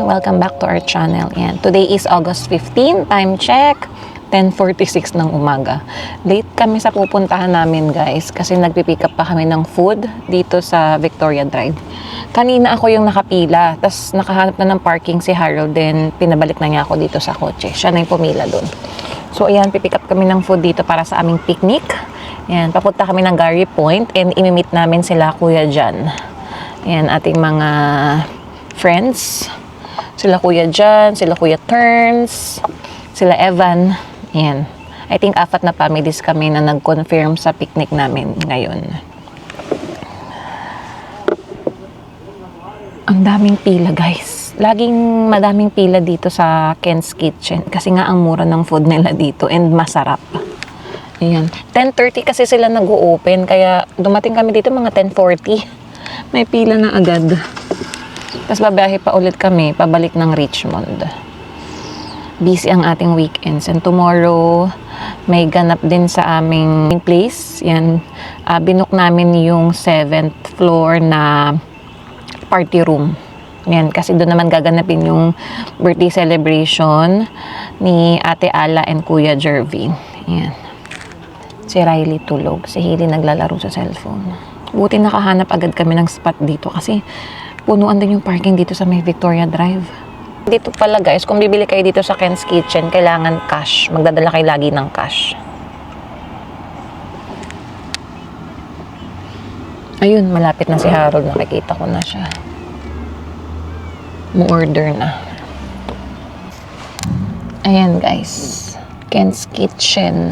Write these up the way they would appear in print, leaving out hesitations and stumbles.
Welcome back to our channel. Yan. Today is August 15. Time check. 10:46 ng umaga. Late kami sa pupuntahan namin, guys, kasi nagpipick up pa kami ng food dito sa Victoria Drive. Kanina ako yung nakapila, tas nakahanap na ng parking si Harold, then pinabalik na niya ako dito sa kotse. Siya na yung pumila doon. So ayan, pipick up kami ng food dito para sa aming picnic. Ayan, papunta kami ng Gary Point and imimit namin sila Kuya Jan. Ayan, ating mga friends. Sila Kuya Jan, sila Kuya Turns, sila Evan. Ayan. I think 4 na families kami na nag-confirm sa picnic namin ngayon. Ang daming pila, guys. Laging madaming pila dito sa Ken's Kitchen kasi nga ang mura ng food nila dito and masarap. Ayan. 10:30 kasi sila nag-o-open kaya dumating kami dito mga 10:40. May pila na agad. Tapos babiyahe pa ulit kami, pabalik ng Richmond. Busy ang ating weekends. And tomorrow, may ganap din sa aming place. Yan, binook namin yung 7th floor na party room. Yan, kasi doon naman gaganapin yung birthday celebration ni Ate Ala and Kuya Jervy. Yan. Si Riley tulog. Si Hailey naglalaro sa cellphone. Buti nakahanap agad kami ng spot dito kasi punuan din yung parking dito sa may Victoria Drive. Dito pala, guys, kung bibili kayo dito sa Ken's Kitchen, kailangan cash. Magdadala kayo lagi ng cash. Ayun, malapit na si Harold. Nakikita ko na siya. Mu-order na. Ayan, guys. Ken's Kitchen.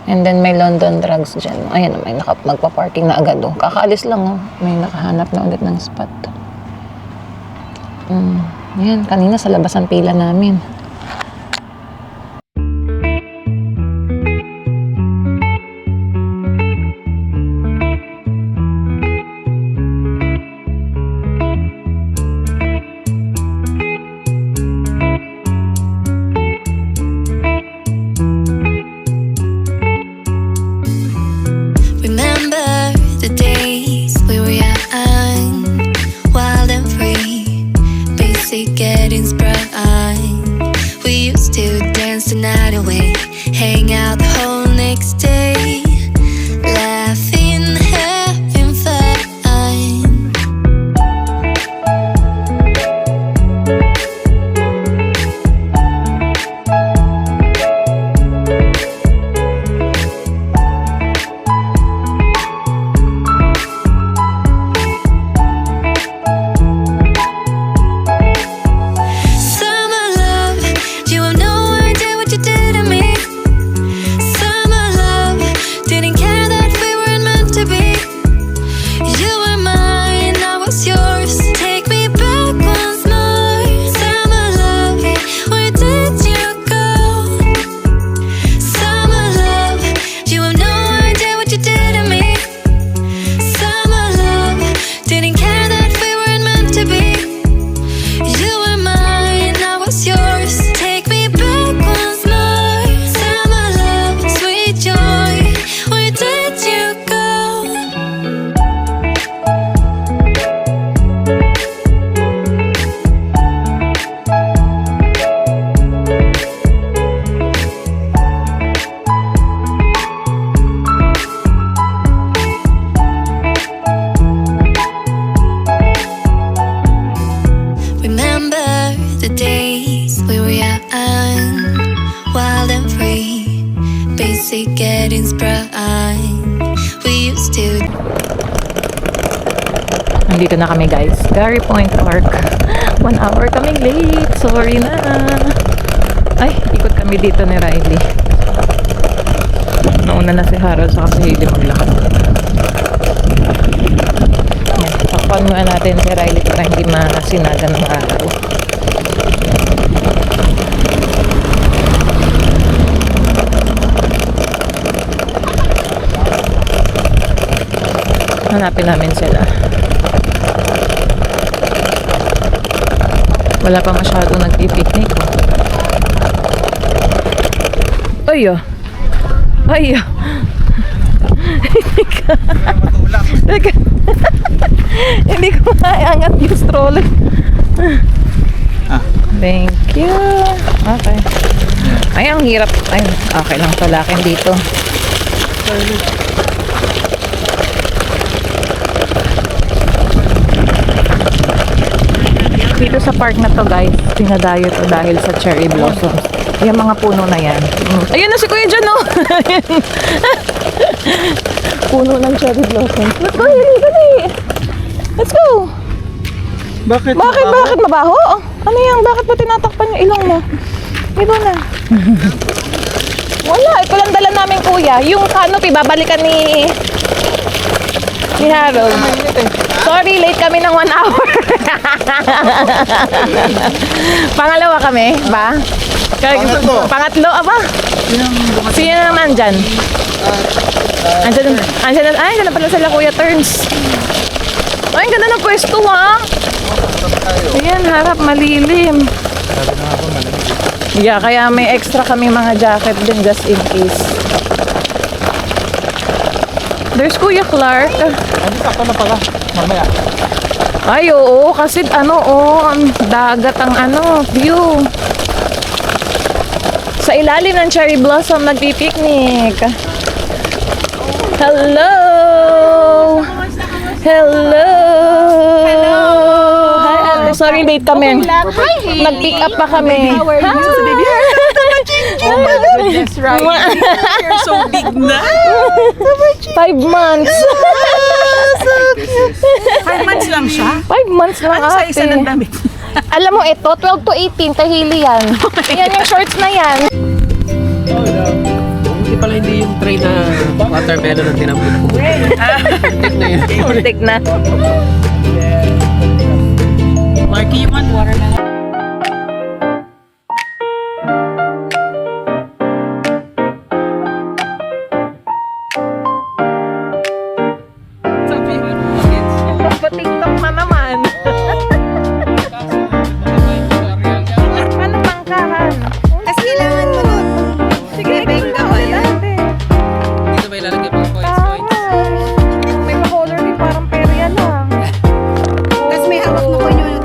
And then may London Drugs dyan. Ayan, may magpa-parking na agad. Oh. Kakaalis lang. Oh. May nakahanap na ulit ng spot. Ayan, kanina sa labas ang pila namin. Getting sprung. We used to dance the night away, hang out the whole next day, laughing, having fun. Getting sprung. We used to. Nandito na kami, guys. Gary Point Park. 1 hour kaming late. Sorry na. Ay, ikot kami dito ni Riley. Nauna na si Harold sa kasi Hailey maglakad. Yan. Takpan muna natin si Riley para hindi masinaga ng araw. Hanapin namin sila. Wala pa masyado nagpipiknik. Ay, ah. Ay, ah. Teka. Hindi ko maiangat yung stroller. Thank you. Okay. Ay, ang hirap. Ay, okay lang pala akin dito. Dito sa park na to, guys, pinadayo to dahil sa cherry blossoms. Yung mga puno na yan. Ayun na si Kuya dyan, no? Puno ng cherry blossoms. Let's go, Hili, dali. Let's go. Bakit? Bakit mabaho? Ano yan? Bakit ba tinatakpan yung ilong mo? Ito na. Wala, ito lang dala namin, Kuya. Yung canopy, babalikan ni Harold. Sorry, late kami ng 1 hour. Pangalawa kami, ba? Pangatlo, aba? Sino naman dyan? Andyan na pala sila, Kuya Turns. Ay, ang ganda ng pwesto, ha? Ayan, harap, malilim. Yeah, kaya may extra kami mga jacket din just in case. There's Kuya Clark. Ako na pala. Mamaya. Ay, oo, kasi ang dagat ang view. Sa ilalim ng cherry blossom, nagpipiknik. Hello! Hello! Hello! Hi, Ate. Sorry, late kami. Nag-pick up pa kami. How are you? Oh my goodness, right? You're so big na. 5 months. 5 months lang siya. 5 months lang, Ano sa ate. isa ng damit? Alam mo, ito, 12 to 18, kahili yan. Yan yung shorts na yan. Hindi pala hindi yung tray na watermelon ang tinambot ko. Tek na yun. Muntik na. Marky, you want watermelon? Pa-TikTok na naman. Paano pangkahan? Tapos kailangan mo na. Sige, benga ka yan. Dito ba ilalagay mga coins? May pa-color din parang perya lang. Tapos may hawak mo ko yun.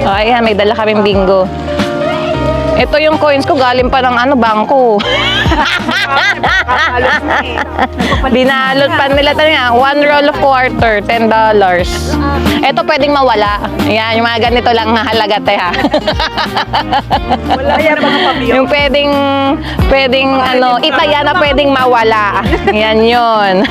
Oh, ayan, may dala kaming bingo. Ito yung coins ko, galing pa ng bangko. Binalot pa nila ito nga. 1 roll of quarter, $10. Ito pwedeng mawala. Ayan, yung mga ganito lang na halaga, ha. Wala yan mga pabiyo. Yung pwedeng itaya na pwedeng mawala. Yan yun.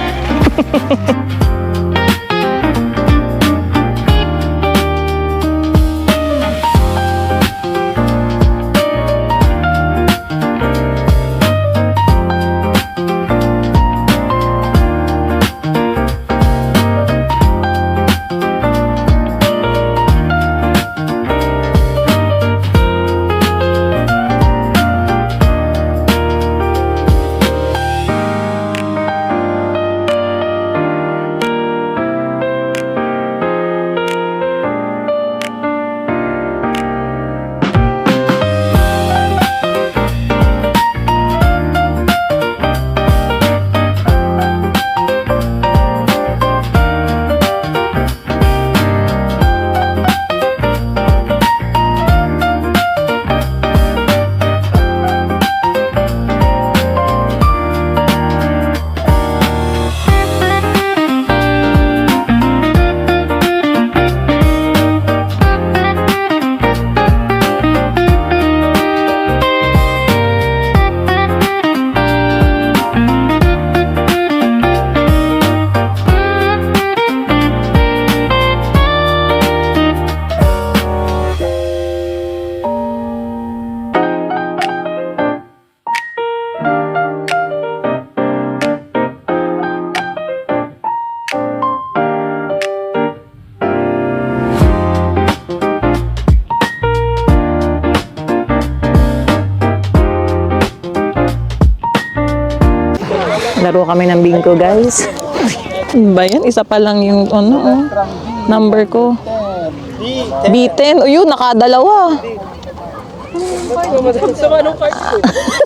Laro kami ng bingo, guys. Ano ba yan? Isa pa lang yung number ko. B10. O yun, nakadalawa.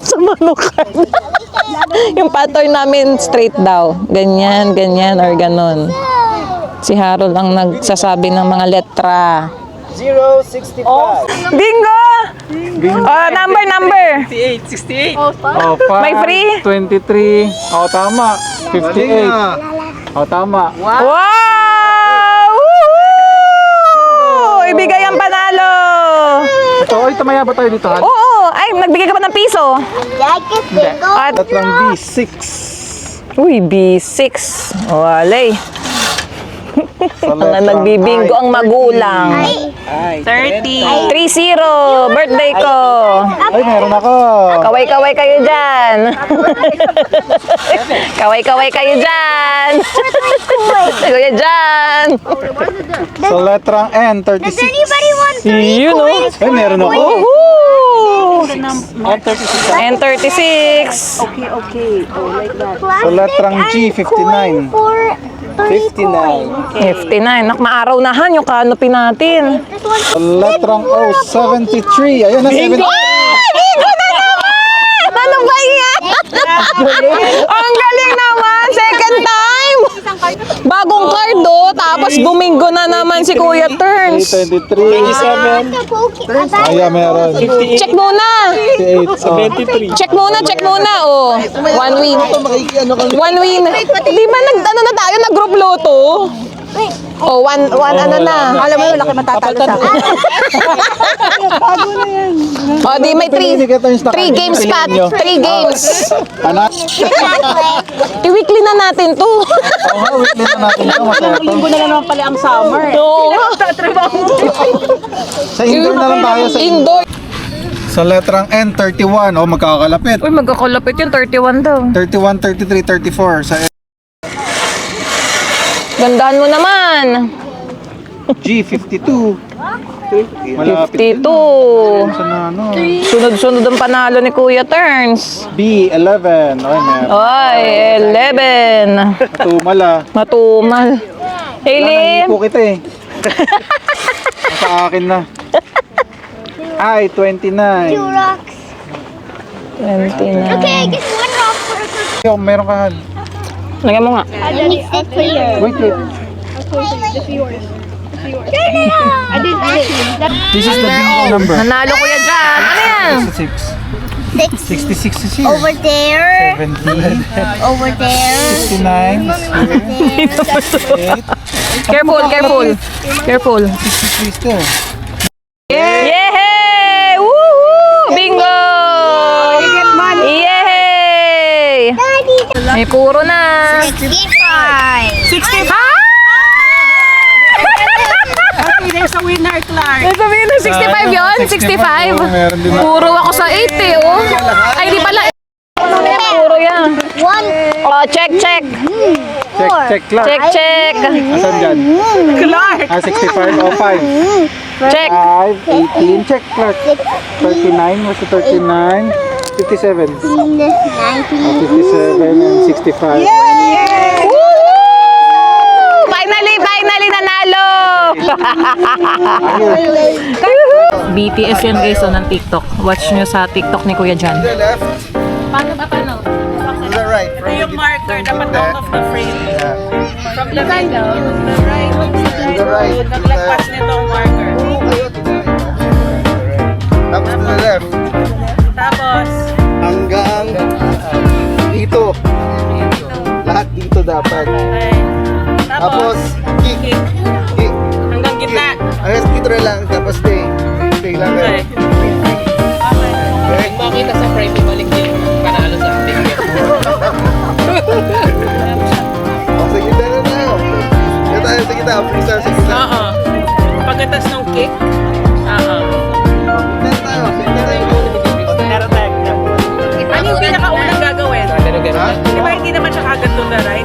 Sa manong card. Yung pattern namin straight daw. Ganyan, ganyan, or ganon. Si Harold ang nagsasabi ng mga letra. 065. Bingo! Oh, number. 68. Oh, 5, May free? 23. Oh, tama. 58. Oh, tama. Wow! Woohoo! Ibigay ang panalo! Ito, ay, tamaya ba tayo dito? Han? Oo! Ay, nagbigay ka ba ng piso? At, Letrang B6. uy, B6. Walay. Ang nagbibingo ang magulang. 30. 3-0, birthday ko. Ay, meron ako. Kaway-kaway kayo dyan. Kaway-kaway kayo dyan. Kuya dyan. Sa letrang N, 36. Yun o. Ay, meron ako. Woohoo! N36. N36. Sa letrang G, 59. 59. Nak, maaraw nahan yung canopy natin. Sa letrang O, 73. Ayun na, 73. Bingo na naman! Ano ba yan? Ang galing naman! Second time! Bagong card tapos buminggo na naman si Kuya Turns. 23. Ayan, meron. Check muna! 58. Check muna. Oh, one win. One win. Di ba na tayo, nag-group loto? Oh, one ano na. Alam mo, laki matatalo sa akin. Oh, di may three games pa. 3 games. Anak. I-weekly na natin to. Oo nga, weekly na natin ito. Masaya to. Linggo na naman pala ang summer. Oo. Sa indoor na lang tayo. Sa Indoor. Sa letrang N, 31. Oh, magkakakalapit. Uy, magkakalapit yung 31 daw. 31, 33, 34. Sa Gandahan mo naman. G, 52. Malapit. 52. Sa na, ano? Sunod-sunod ang panalo ni Kuya Turns. B, 11. Ay, meron. Ay, 11. Tumala. Matumal. Hailey. Naipo kita eh. Sa akin na. Ay, 29. 29. Okay, I guess one rock for a good. Yo, meron ka Han. Lagyan mo nga. Mix it clear. Wait. I didn't actually. This is the bingo number. Nanalo Kuya dyan. Ano yan? 66. 66 is here. Over there. 70. Over there. 69 is here. 8. Careful. 63 still. Yehey! Woohoo! Bingo! Yehey! May puro na. 65. 65. Okay, there's a winner, Clark. Sabihin na 65 yun? 65? Meron din ako. Puro ako sa 80 oh. Ay, di pala. Puro yan. One. Oh, check. Check, Clark. Check. Asan dyan? Clark. 65 o 5. Check. 5, 18. Check, Clark. 39 was the 39. 57. 57 and 65. Woo! Finally nanalo! BTS yan guys ng TikTok. Watch nyo sa TikTok ni Kuya Jan. Paano? To the right. Ito yung marker, dapat out of the frame. From the right, the right, To the right. naglagpas nito ang marker. Tapos to the left. Tapos, Hanggang dito. Lahat dito dapat. okay. Tapos, kick. kick. Kick. Hanggang gitna. Hanggang dito na lang. Tapos stay. Stay lang. Okay. Okay. Makita sa frame, ibalik yung panalo sa ating. O, sa gitna na tayo. Dito tayo sa gitna. Prisa sa gitna. Oo. Pagkatas ng kick. Oo. Gitna na tayo. Sa gitna tayo. Ano yung pinakaunang gagawin? Ganun. Ha? Di ba hindi naman siya kagad to the right?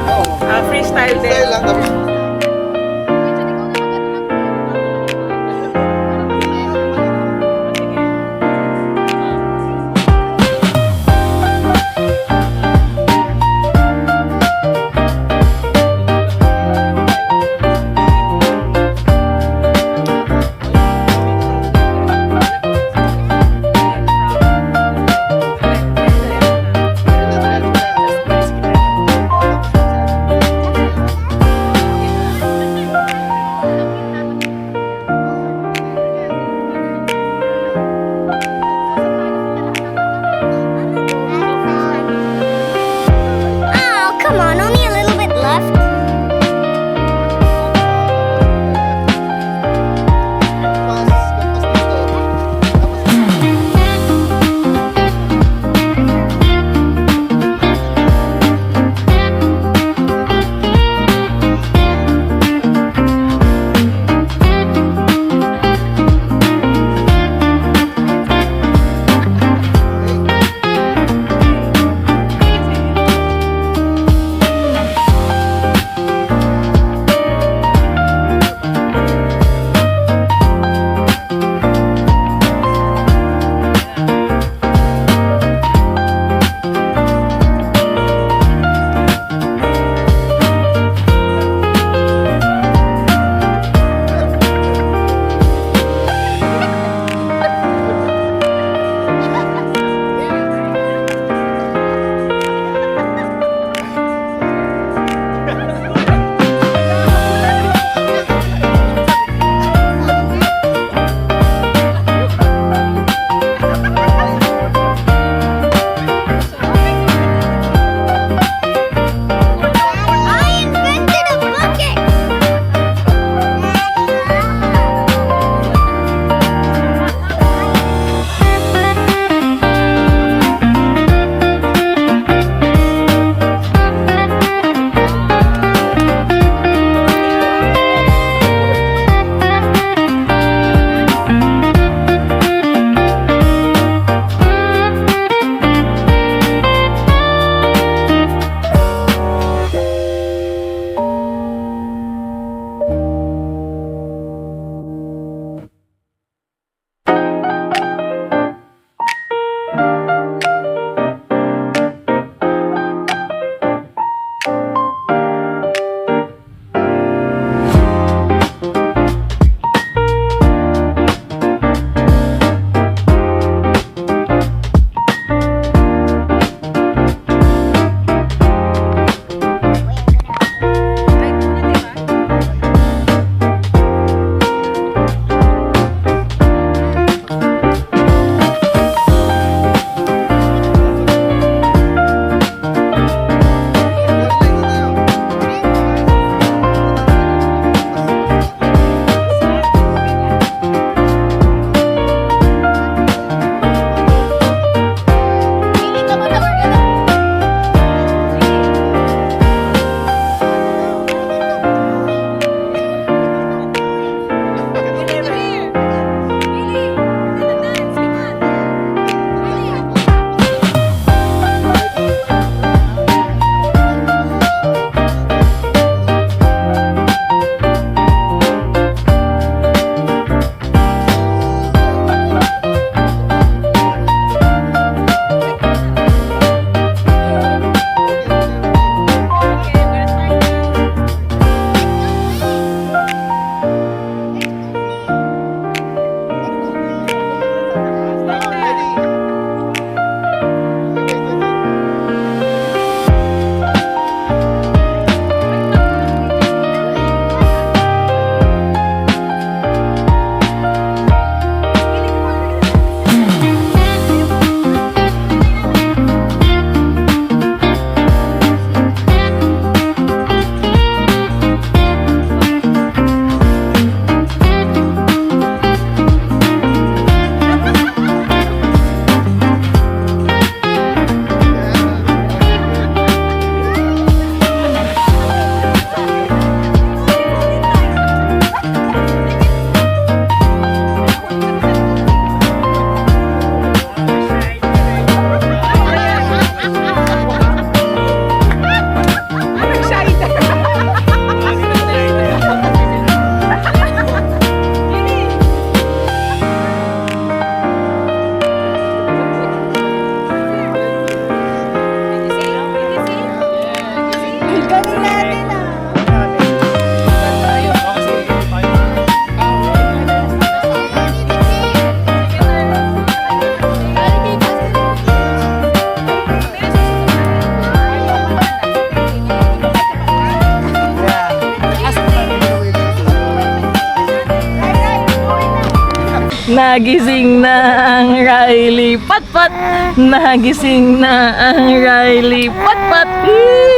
Nagising na ang Riley Patpat. Nagising na ang Riley Patpat.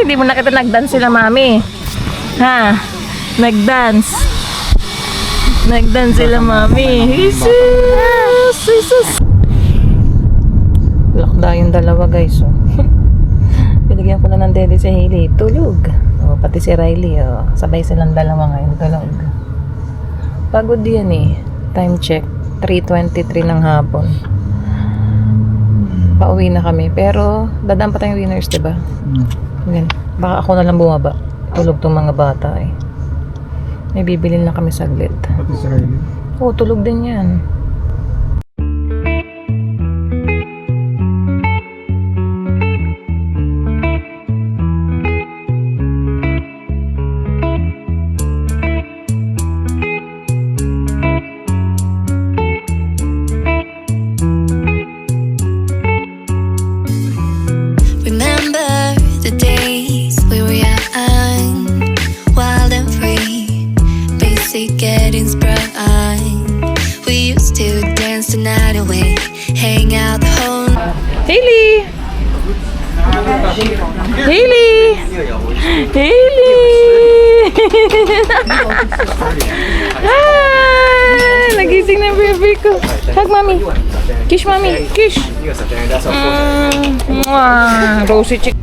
Hindi mo nakita nagdance sila, mami. Ha? Nagdance. Nagdance sila, mami. Jesus! Jesus! Lockdown yung dalawa, guys. Oh. Binigyan ko na ng dede si Hailey. Tulog. Oh, pati si Riley. Oh. Sabay silang dalawa ngayon. Tulog. Pagod yan eh. Time check. 3:23 ng hapon. Pauwi na kami. Pero, dadaan pa tayong winners, diba? Yan. Baka ako na lang bumaba. Tulog tong mga bata eh. May bibilin lang kami saglit. Pati si Riley. Oo, tulog din yan. Remember the days we were young, wild and free, basic getting sprung. We used to dance the night away, hang out the whole Hailey! Hailey! Hailey! Ah, nagising na yung baby ko. Hug, mami. Kiss, mami. Kiss. Mwah. Rosy chick.